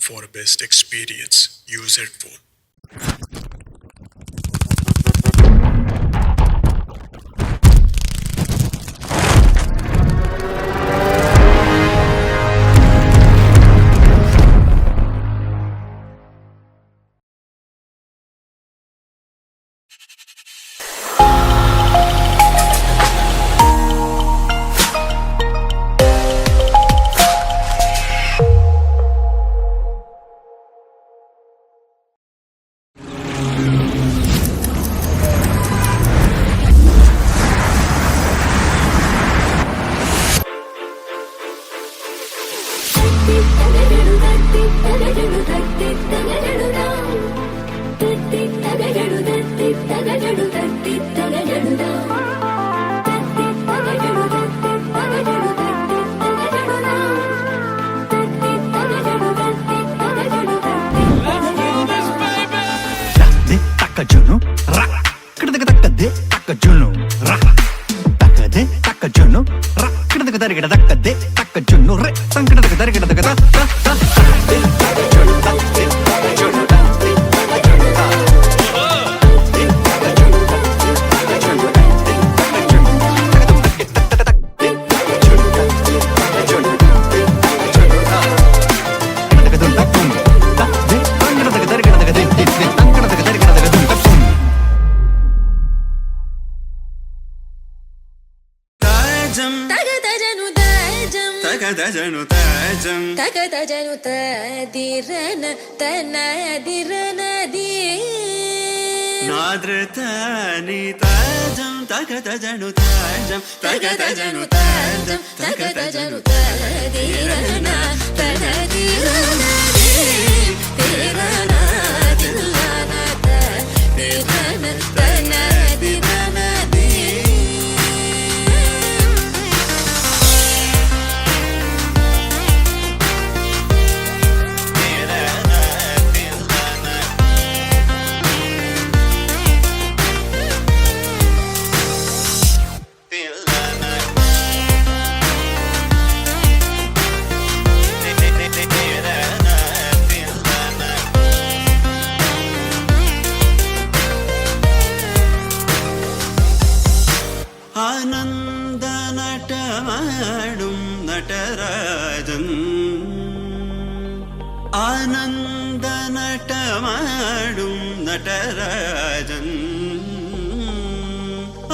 For best experience, use headphone. Takajunu, ra, kidaka takade, takajunu, ra, takade, takajunu, ra, kidaka tarigada takade, takajunu, re, sankidaka tarigada takada, ta, ta, takade, takajunu, takade, takajunu, takade, takajunu, Takatajanu tadirana tanadirana di Nadratani tajam Takatajanu tajam Takatajanu tajam Takatajanu tadirana tanadirana di Tirana dillana tadirana tanadirana di ആനന്ദ നടമാടും നടരാജൻ ആനന്ദ നടമാടും നടരാജൻ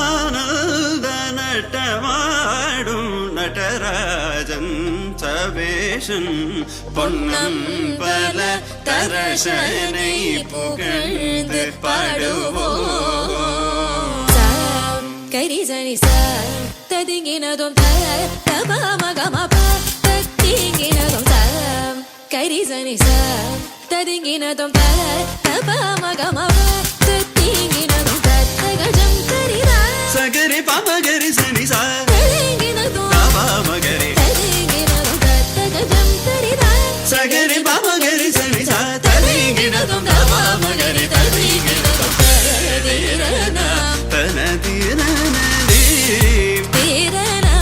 ആനന്ദ നടമാടും നടരാജൻ സവേശൻ പൊന്നമ്പല തരശனை புகழ்ந்து பாடுவோம் Karizani sa tadinginadom ta tabamagama pa tadinginadom ta Karizani sa tadinginadom ta tabamagama pa tadinginadom ta tagajam tarira Sagari pamagari sani sa tadinginadom tabamagari tadinginadom ta tagajam tarira Sagari pamagari sani sa tadinginadom tabamagari tadinginadom tadirana tanadirana tirana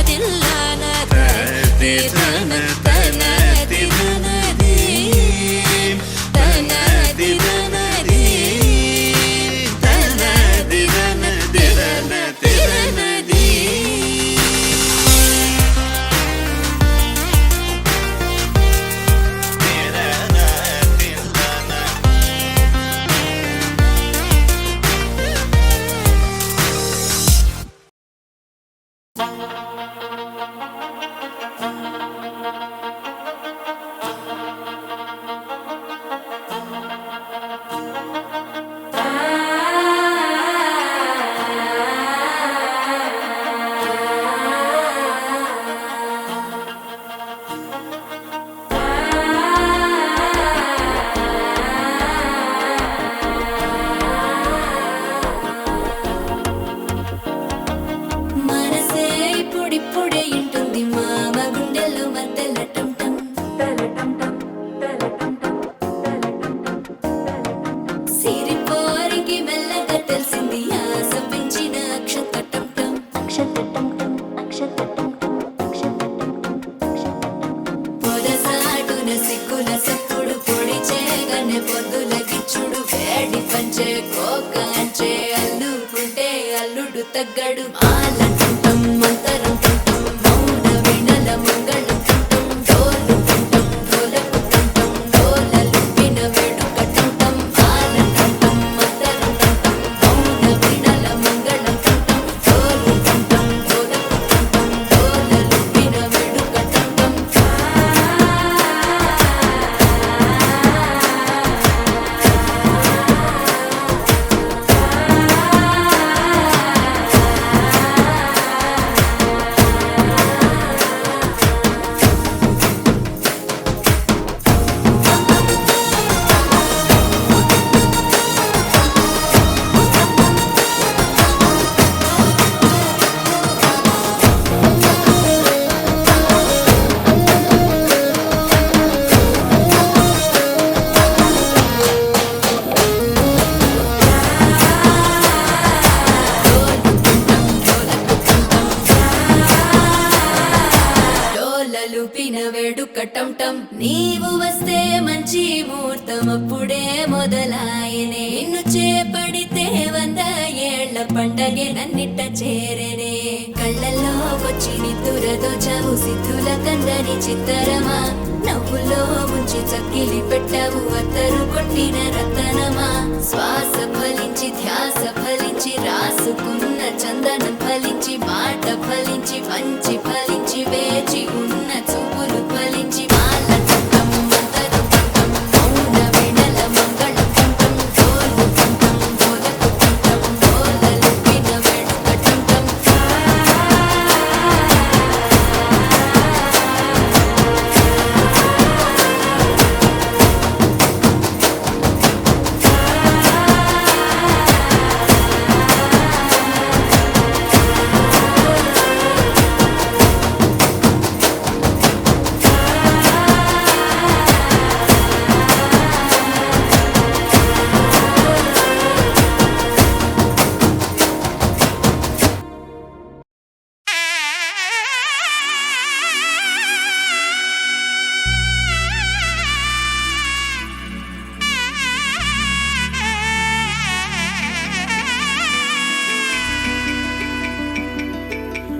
dillana tadirana tanadirana di tanadirana di tanadirana dirana tirana di సిగ్గుల సప్పుడు పొద్దుల గిచ్చుడు వేడి పంచే కోక అంచే అల్లుకుంటే అల్లుడు తగ్గడు ఆలంటుంటం మంతరం తుంటం మౌన వీణల మంగళం తుంటం డోలు తుంటం డోలకు తుంటం డోలలు విన వేడుక తుంటం ఆలంటుంటం మంతరం తుంటం మౌన వీణల మంగళం తుంటం డోలు తుంటం డోలకు తుంటం డోలలు విన వేడుక తుంటం డోలలు పిన వేడుక టంటం నీవు వస్తే మంచి ముహూర్తం అప్పుడే మొదలాయనే నిన్ను చేపడితే 100 ఏళ్ల పండగే నన్నిట్ట చేరనే కళ్ళల్లో వచ్చి నిద్దురదోచావు సిద్ధుల కందని చిత్తరమా నవ్వులో ముంచి చక్కిలి పెట్టావు అత్తరు కొట్టిన రతనమా శ్వాస ఫలించి ధ్యాస ఫలించి రాసుకున్న చందనం ఫలించి మాట ఫలించి వంచి ఫలించి వేచి ఉన్న చూపులు ఫలించి మాల తుంటం మంతరం తుంటం మౌన వీణల మంగళం తుంటం డోలు తుంటం డోలకు తుంటం డోలలు విన వేడుక తుంటం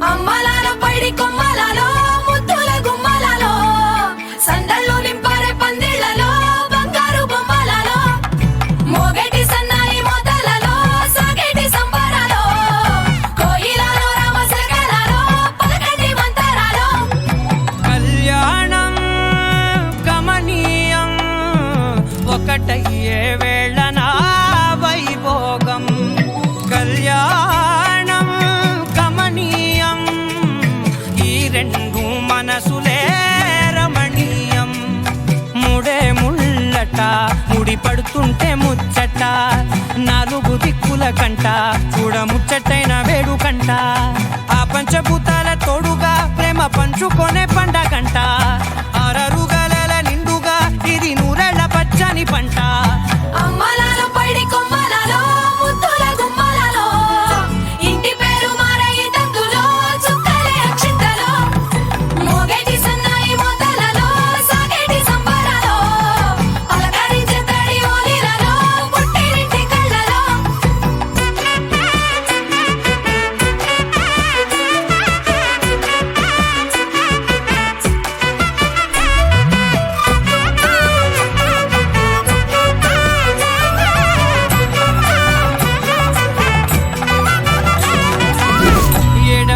అమ్మలాలో పైడి కొమ్మలలో ముద్దుల గుమ్మలలో సందళ్ళు నింపారే పందిళ్లలో బంగారు బొమ్మలలో మోగేటి సన్నాయి మోతలలో సాగేటి సంబరాలో కోయిలలో రామశకలలో పలకండి మంతరాలో కళ్యాణం గమనీయం ఒకటయ్యే వేళ నా వైభోగం కళ్యాణం గమనీయం ఈ రెండు మనసులే రమణీయం ముడే ముళ్ళట ముడి పడుతుంటే ముచ్చట 4 దిక్కుల కంట చూడ ముచ్చటైన వేడుకంట ఆ పంచభూతాల తోడుగా ప్రేమ పంచుకొనే పండగంట అరరుగలల నిండుగా ఇది 100 ఏళ్ల పచ్చని పంట అమ్మలాలో పైడి కొమ్మలలో ముద్దుల గుమ్మలలో ఇంటి పేరు మారయి తందులో చుక్కలే అక్షింతలో మోగేటి సన్నాయి మోతలలో సాగేటి సంబరాలో పలకరించే తడి ఓలిలలో పుట్టినింటి కళ్ళలో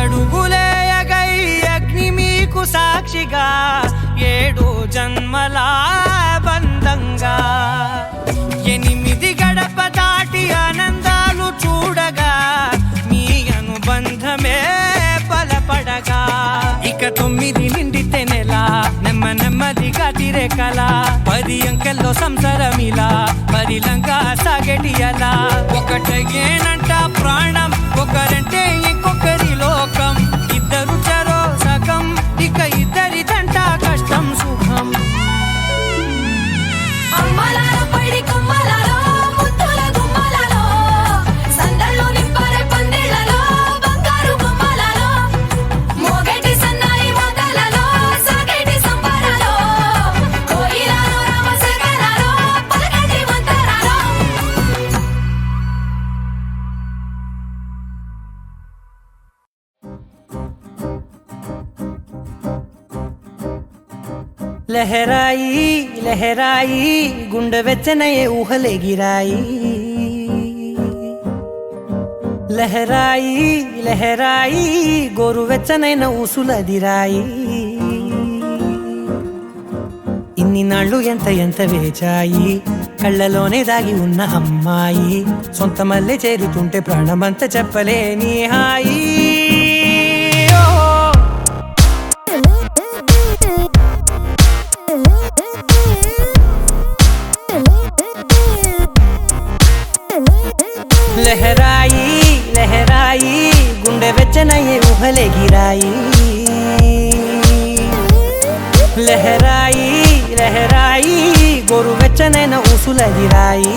ఏడడుగులేయగై అగ్ని మీకు సాక్షిగా 7 జన్మల బంధంగా 8 గడప దాటి ఆనందాలు చూడగా మీ అనుబంధమే బలపడగా ఇక 9 నిండితే నెల నెమ్మదిగా తిరే కల 10 అంకెల్లో సంసారమిలా 10 లంగా సాగేటి అలా ఒకటేనంట ప్రాణం ఒకరంటే ఇంకొకరి లోకం ఇద్దరు చరో సగం ఇక ఇద్దరిదంట కష్టం సుఖం అమ్మలాలో పైడి కొమ్మలలో ముద్దుల గుమ్మలలో సందళ్ళు నింపారే పందిళ్లలో బంగారు బొమ్మలలో మోగేటి సన్నాయి మోతలలో సాగేటి సంబరాలో కోయిలలో రామశకలలో పలకండి లహరాయి లహరాయి గుండె వెచ్చనయే ఊహలెగిరాయి లహరాయి లహరాయి గోరు వెచ్చనైన ఊసులదిరాయి ఇన్ని నాళ్ళు ఎంత ఎంత వేచాయి కళ్ళలోనే దాగి ఉన్న అమ్మాయి సొంత మల్లె చేరుతుంటే ప్రాణమంతా చెప్పలేని హాయి లహరాయి లహరాయి గుండె వెచ్చనయ్యే ఊహలెగిరాయి లహరాయి లహరాయి గోరు వెచ్చనైన ఊసులదిరాయి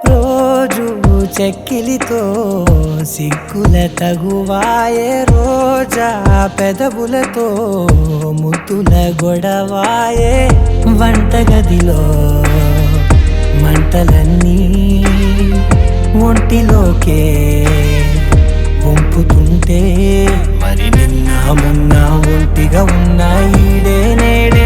రోజు చెక్కిలితో సిగ్గుల తగువాయే రోజా పెదవులతో ముద్దుల గొడవాయే వంటగదిలో మంటలన్నీ ఒంటిలోకే వంపుతుంటే మరి నిన్న మొన్న ఒంటిగా ఉన్న ఈడే నేడే